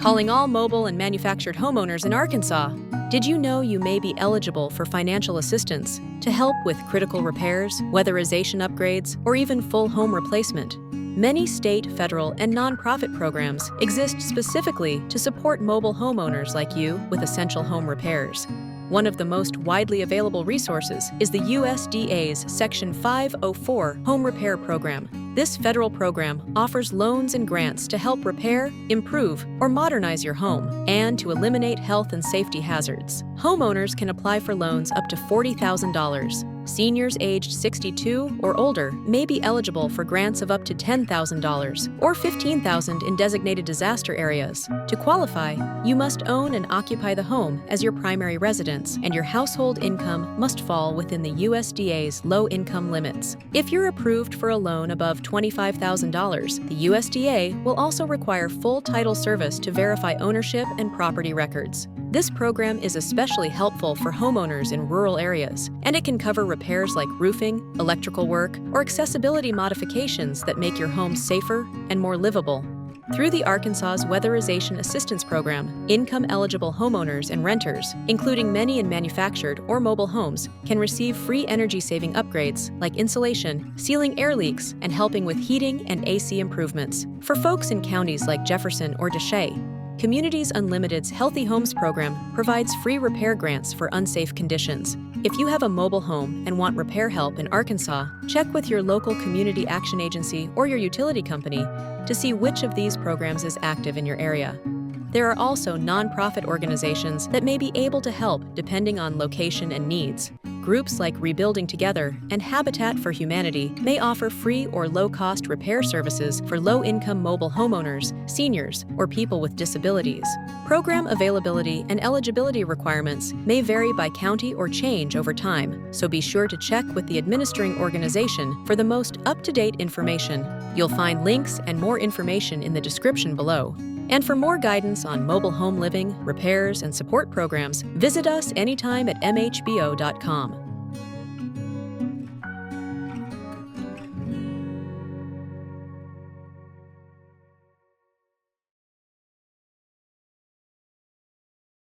Calling all mobile and manufactured homeowners in Arkansas. Did you know you may be eligible for financial assistance to help with critical repairs, weatherization upgrades, or even full home replacement? Many state, federal, and nonprofit programs exist specifically to support mobile homeowners like you with essential home repairs. One of the most widely available resources is the USDA's Section 504 Home Repair Program. This federal program offers loans and grants to help repair, improve, or modernize your home, and to eliminate health and safety hazards. Homeowners can apply for loans up to $40,000. Seniors aged 62 or older may be eligible for grants of up to $10,000 or $15,000 in designated disaster areas. To qualify, you must own and occupy the home as your primary residence, and your household income must fall within the USDA's low-income limits. If you're approved for a loan above $25,000, the USDA will also require full title service to verify ownership and property records. This program is especially helpful for homeowners in rural areas, and it can cover repairs like roofing, electrical work, or accessibility modifications that make your home safer and more livable. Through the Arkansas's Weatherization Assistance Program, income-eligible homeowners and renters, including many in manufactured or mobile homes, can receive free energy-saving upgrades like insulation, sealing air leaks, and helping with heating and AC improvements. For folks in counties like Jefferson or Deshay, Communities Unlimited's Healthy Homes program provides free repair grants for unsafe conditions. If you have a mobile home and want repair help in Arkansas, check with your local community action agency or your utility company to see which of these programs is active in your area. There are also nonprofit organizations that may be able to help depending on location and needs. Groups like Rebuilding Together and Habitat for Humanity may offer free or low-cost repair services for low-income mobile homeowners, seniors, or people with disabilities. Program availability and eligibility requirements may vary by county or change over time, so be sure to check with the administering organization for the most up-to-date information. You'll find links and more information in the description below. And for more guidance on mobile home living, repairs, and support programs, visit us anytime at MHBO.com.